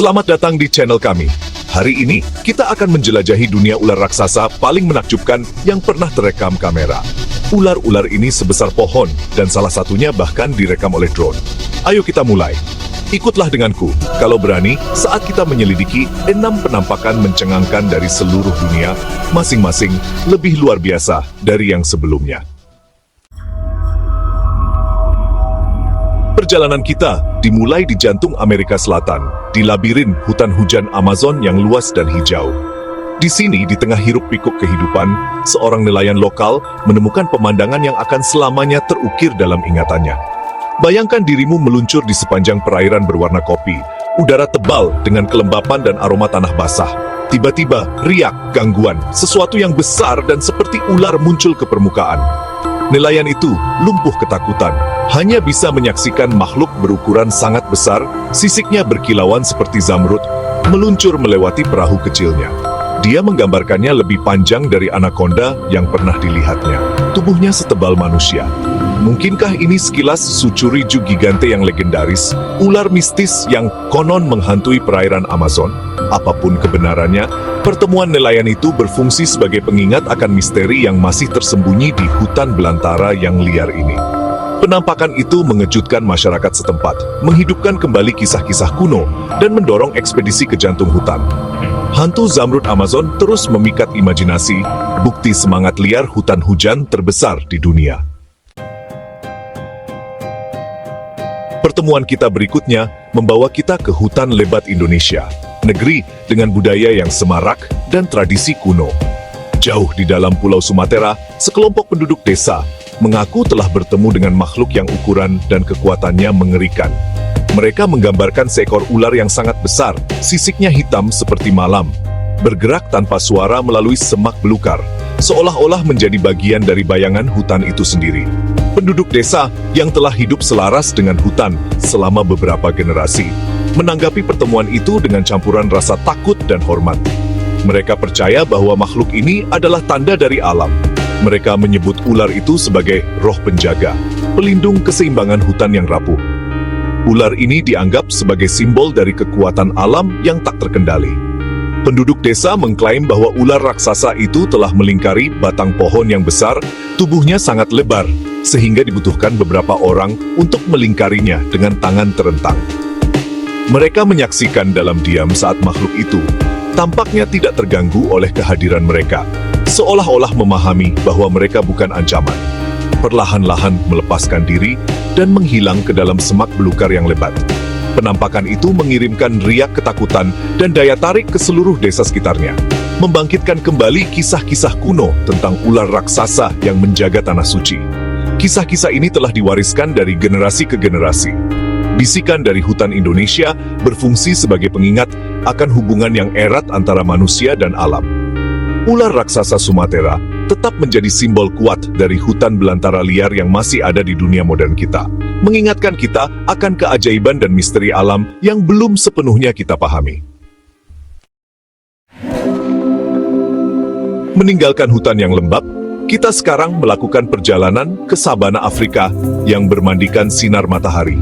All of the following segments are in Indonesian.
Selamat datang di channel kami. Hari ini, kita akan menjelajahi dunia ular raksasa paling menakjubkan yang pernah terekam kamera. Ular-ular ini sebesar pohon, dan salah satunya bahkan direkam oleh drone. Ayo kita mulai. Ikutlah denganku, kalau berani, saat kita menyelidiki 6 penampakan mencengangkan dari seluruh dunia, masing-masing lebih luar biasa dari yang sebelumnya. Perjalanan kita dimulai di jantung Amerika Selatan, di labirin hutan hujan Amazon yang luas dan hijau. Di sini, di tengah hiruk-pikuk kehidupan, seorang nelayan lokal menemukan pemandangan yang akan selamanya terukir dalam ingatannya. Bayangkan dirimu meluncur di sepanjang perairan berwarna kopi, udara tebal dengan kelembapan dan aroma tanah basah. Tiba-tiba, riak, gangguan, sesuatu yang besar dan seperti ular muncul ke permukaan. Nelayan itu lumpuh ketakutan, hanya bisa menyaksikan makhluk berukuran sangat besar, sisiknya berkilauan seperti zamrud, meluncur melewati perahu kecilnya. Dia menggambarkannya lebih panjang dari anaconda yang pernah dilihatnya. Tubuhnya setebal manusia. Mungkinkah ini sekilas Tsuchuriju gigante yang legendaris, ular mistis yang konon menghantui perairan Amazon? Apapun kebenarannya, pertemuan nelayan itu berfungsi sebagai pengingat akan misteri yang masih tersembunyi di hutan belantara yang liar ini. Penampakan itu mengejutkan masyarakat setempat, menghidupkan kembali kisah-kisah kuno, dan mendorong ekspedisi ke jantung hutan. Hantu zamrud Amazon terus memikat imajinasi, bukti semangat liar hutan hujan terbesar di dunia. Pertemuan kita berikutnya membawa kita ke hutan lebat Indonesia, negeri dengan budaya yang semarak dan tradisi kuno. Jauh di dalam Pulau Sumatera, sekelompok penduduk desa mengaku telah bertemu dengan makhluk yang ukuran dan kekuatannya mengerikan. Mereka menggambarkan seekor ular yang sangat besar, sisiknya hitam seperti malam, bergerak tanpa suara melalui semak belukar, seolah-olah menjadi bagian dari bayangan hutan itu sendiri. Penduduk desa yang telah hidup selaras dengan hutan selama beberapa generasi menanggapi pertemuan itu dengan campuran rasa takut dan hormat. Mereka percaya bahwa makhluk ini adalah tanda dari alam. Mereka menyebut ular itu sebagai roh penjaga, pelindung keseimbangan hutan yang rapuh. Ular ini dianggap sebagai simbol dari kekuatan alam yang tak terkendali. Penduduk desa mengklaim bahwa ular raksasa itu telah melingkari batang pohon yang besar, tubuhnya sangat lebar, sehingga dibutuhkan beberapa orang untuk melingkarinya dengan tangan terentang. Mereka menyaksikan dalam diam saat makhluk itu tampaknya tidak terganggu oleh kehadiran mereka, seolah-olah memahami bahwa mereka bukan ancaman. Perlahan-lahan melepaskan diri dan menghilang ke dalam semak belukar yang lebat. Penampakan itu mengirimkan riak ketakutan dan daya tarik ke seluruh desa sekitarnya, membangkitkan kembali kisah-kisah kuno tentang ular raksasa yang menjaga tanah suci. Kisah-kisah ini telah diwariskan dari generasi ke generasi. Bisikan dari hutan Indonesia berfungsi sebagai pengingat akan hubungan yang erat antara manusia dan alam. Ular raksasa Sumatera tetap menjadi simbol kuat dari hutan belantara liar yang masih ada di dunia modern kita, mengingatkan kita akan keajaiban dan misteri alam yang belum sepenuhnya kita pahami. Meninggalkan hutan yang lembab, kita sekarang melakukan perjalanan ke sabana Afrika yang bermandikan sinar matahari.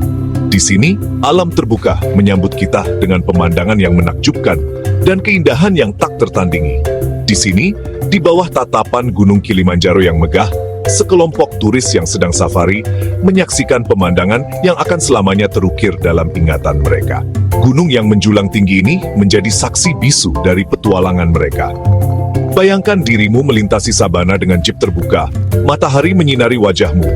Di sini, alam terbuka menyambut kita dengan pemandangan yang menakjubkan dan keindahan yang tak tertandingi. Di sini, di bawah tatapan Gunung Kilimanjaro yang megah, sekelompok turis yang sedang safari menyaksikan pemandangan yang akan selamanya terukir dalam ingatan mereka. Gunung yang menjulang tinggi ini menjadi saksi bisu dari petualangan mereka. Bayangkan dirimu melintasi sabana dengan jeep terbuka, matahari menyinari wajahmu,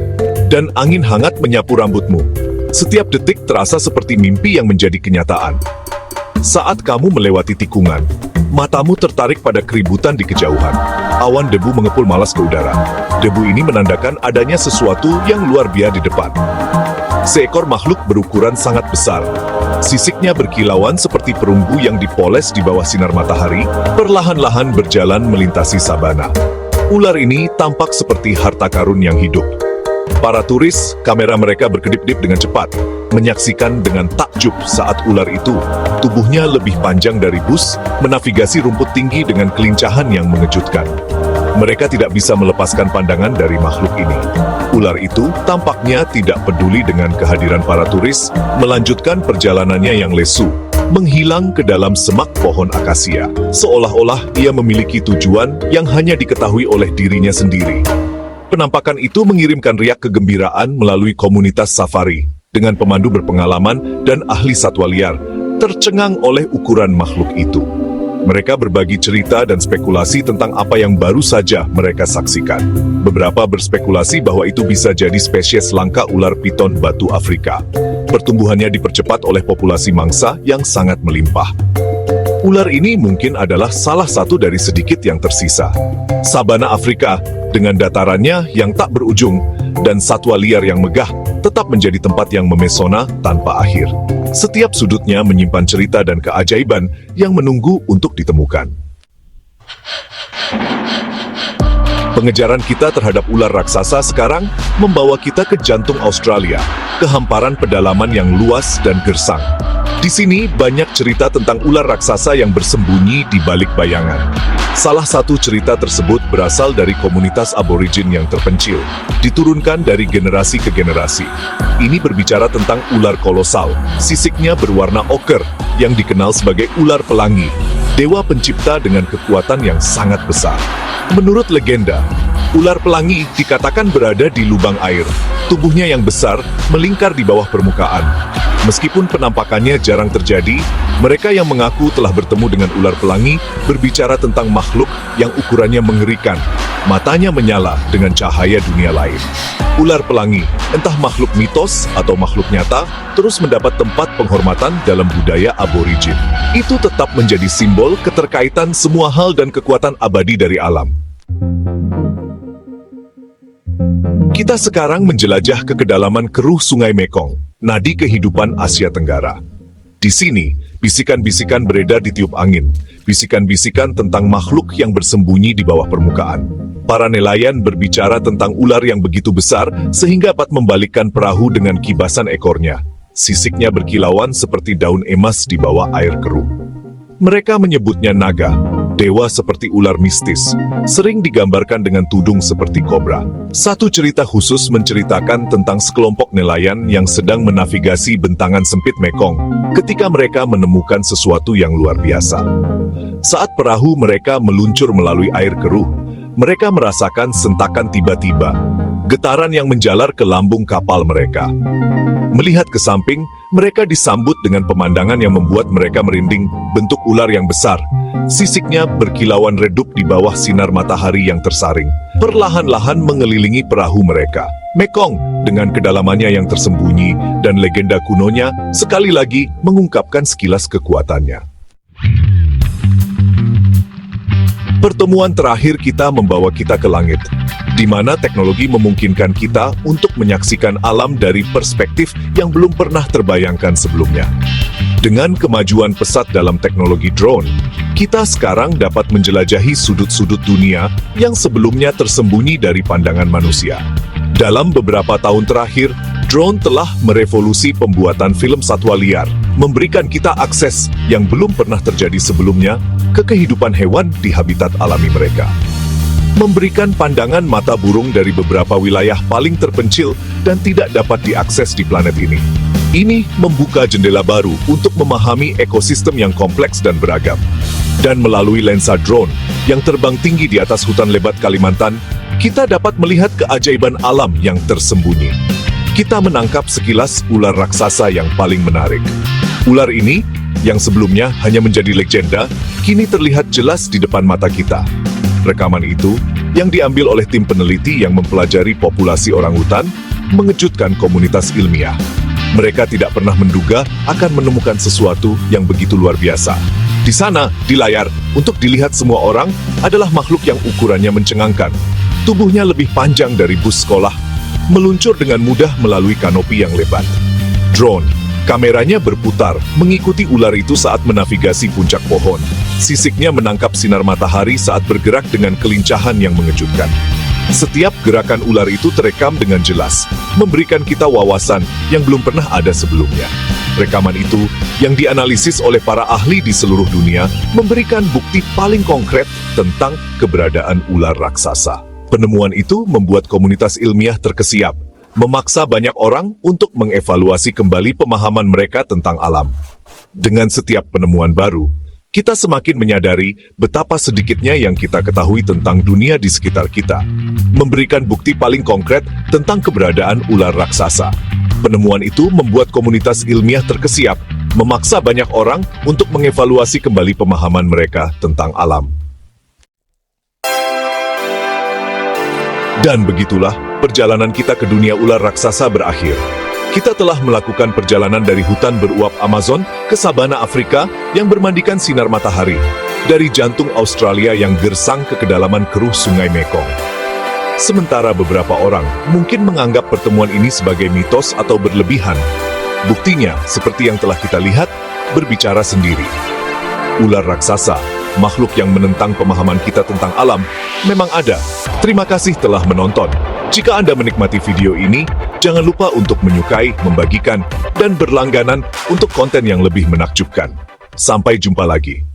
dan angin hangat menyapu rambutmu. Setiap detik terasa seperti mimpi yang menjadi kenyataan. Saat kamu melewati tikungan, matamu tertarik pada keributan di kejauhan. Awan debu mengepul malas ke udara. Debu ini menandakan adanya sesuatu yang luar biasa di depan. Seekor makhluk berukuran sangat besar. Sisiknya berkilauan seperti perunggu yang dipoles di bawah sinar matahari, perlahan-lahan berjalan melintasi sabana. Ular ini tampak seperti harta karun yang hidup. Para turis, kamera mereka berkedip-kedip dengan cepat, menyaksikan dengan takjub saat ular itu, tubuhnya lebih panjang dari bus, menavigasi rumput tinggi dengan kelincahan yang mengejutkan. Mereka tidak bisa melepaskan pandangan dari makhluk ini. Ular itu tampaknya tidak peduli dengan kehadiran para turis, melanjutkan perjalanannya yang lesu, menghilang ke dalam semak pohon akasia, seolah-olah ia memiliki tujuan yang hanya diketahui oleh dirinya sendiri. Penampakan itu mengirimkan riak kegembiraan melalui komunitas safari, dengan pemandu berpengalaman dan ahli satwa liar, tercengang oleh ukuran makhluk itu. Mereka berbagi cerita dan spekulasi tentang apa yang baru saja mereka saksikan. Beberapa berspekulasi bahwa itu bisa jadi spesies langka ular piton batu Afrika. Pertumbuhannya dipercepat oleh populasi mangsa yang sangat melimpah. Ular ini mungkin adalah salah satu dari sedikit yang tersisa. Sabana Afrika, dengan datarannya yang tak berujung, dan satwa liar yang megah, tetap menjadi tempat yang memesona tanpa akhir. Setiap sudutnya menyimpan cerita dan keajaiban yang menunggu untuk ditemukan. Pengejaran kita terhadap ular raksasa sekarang membawa kita ke jantung Australia, ke hamparan pedalaman yang luas dan gersang. Di sini banyak cerita tentang ular raksasa yang bersembunyi di balik bayangan. Salah satu cerita tersebut berasal dari komunitas aborigin yang terpencil, diturunkan dari generasi ke generasi. Ini berbicara tentang ular kolosal, sisiknya berwarna oker, yang dikenal sebagai ular pelangi, dewa pencipta dengan kekuatan yang sangat besar. Menurut legenda, ular pelangi dikatakan berada di lubang air. Tubuhnya yang besar melingkar di bawah permukaan. Meskipun penampakannya jarang terjadi, mereka yang mengaku telah bertemu dengan ular pelangi berbicara tentang makhluk yang ukurannya mengerikan. Matanya menyala dengan cahaya dunia lain. Ular pelangi, entah makhluk mitos atau makhluk nyata, terus mendapat tempat penghormatan dalam budaya aborigin. Itu tetap menjadi simbol keterkaitan semua hal dan kekuatan abadi dari alam. Kita sekarang menjelajah ke kedalaman keruh Sungai Mekong, nadi kehidupan Asia Tenggara. Di sini, bisikan-bisikan beredar di tiup angin, bisikan-bisikan tentang makhluk yang bersembunyi di bawah permukaan. Para nelayan berbicara tentang ular yang begitu besar sehingga dapat membalikkan perahu dengan kibasan ekornya. Sisiknya berkilauan seperti daun emas di bawah air keruh. Mereka menyebutnya naga, dewa seperti ular mistis, sering digambarkan dengan tudung seperti kobra. Satu cerita khusus menceritakan tentang sekelompok nelayan yang sedang menavigasi bentangan sempit Mekong ketika mereka menemukan sesuatu yang luar biasa. Saat perahu mereka meluncur melalui air keruh, mereka merasakan sentakan tiba-tiba, getaran yang menjalar ke lambung kapal mereka. Melihat ke samping, mereka disambut dengan pemandangan yang membuat mereka merinding. Bentuk ular yang besar, sisiknya berkilauan redup di bawah sinar matahari yang tersaring, perlahan-lahan mengelilingi perahu mereka. Mekong, dengan kedalamannya yang tersembunyi dan legenda kunonya, sekali lagi mengungkapkan sekilas kekuatannya. Pertemuan terakhir kita membawa kita ke langit, di mana teknologi memungkinkan kita untuk menyaksikan alam dari perspektif yang belum pernah terbayangkan sebelumnya. Dengan kemajuan pesat dalam teknologi drone, kita sekarang dapat menjelajahi sudut-sudut dunia yang sebelumnya tersembunyi dari pandangan manusia. Dalam beberapa tahun terakhir, drone telah merevolusi pembuatan film satwa liar, memberikan kita akses yang belum pernah terjadi sebelumnya ke kehidupan hewan di habitat alami mereka. Memberikan pandangan mata burung dari beberapa wilayah paling terpencil dan tidak dapat diakses di planet ini. Ini membuka jendela baru untuk memahami ekosistem yang kompleks dan beragam. Dan melalui lensa drone yang terbang tinggi di atas hutan lebat Kalimantan, kita dapat melihat keajaiban alam yang tersembunyi. Kita menangkap sekilas ular raksasa yang paling menarik. Ular ini, yang sebelumnya hanya menjadi legenda, kini terlihat jelas di depan mata kita. Rekaman itu, yang diambil oleh tim peneliti yang mempelajari populasi orangutan, mengejutkan komunitas ilmiah. Mereka tidak pernah menduga akan menemukan sesuatu yang begitu luar biasa. Di sana, di layar, untuk dilihat semua orang, adalah makhluk yang ukurannya mencengangkan. Tubuhnya lebih panjang dari bus sekolah, meluncur dengan mudah melalui kanopi yang lebat. Drone, kameranya berputar, mengikuti ular itu saat menavigasi puncak pohon. Sisiknya menangkap sinar matahari saat bergerak dengan kelincahan yang mengejutkan. Setiap gerakan ular itu terekam dengan jelas, memberikan kita wawasan yang belum pernah ada sebelumnya. Rekaman itu, yang dianalisis oleh para ahli di seluruh dunia, memberikan bukti paling konkret tentang keberadaan ular raksasa. Penemuan itu membuat komunitas ilmiah terkesiap. memaksa banyak orang untuk mengevaluasi kembali pemahaman mereka tentang alam. Dengan setiap penemuan baru, kita semakin menyadari betapa sedikitnya yang kita ketahui tentang dunia di sekitar kita, memberikan bukti paling konkret tentang keberadaan ular raksasa. Penemuan itu membuat komunitas ilmiah terkesiap, memaksa banyak orang untuk mengevaluasi kembali pemahaman mereka tentang alam. Dan begitulah, perjalanan kita ke dunia ular raksasa berakhir. Kita telah melakukan perjalanan dari hutan beruap Amazon ke sabana Afrika yang bermandikan sinar matahari, dari jantung Australia yang gersang ke kedalaman keruh Sungai Mekong. Sementara beberapa orang mungkin menganggap pertemuan ini sebagai mitos atau berlebihan, buktinya, seperti yang telah kita lihat, berbicara sendiri. Ular raksasa, makhluk yang menentang pemahaman kita tentang alam, memang ada. Terima kasih telah menonton. Jika Anda menikmati video ini, jangan lupa untuk menyukai, membagikan, dan berlangganan untuk konten yang lebih menakjubkan. Sampai jumpa lagi.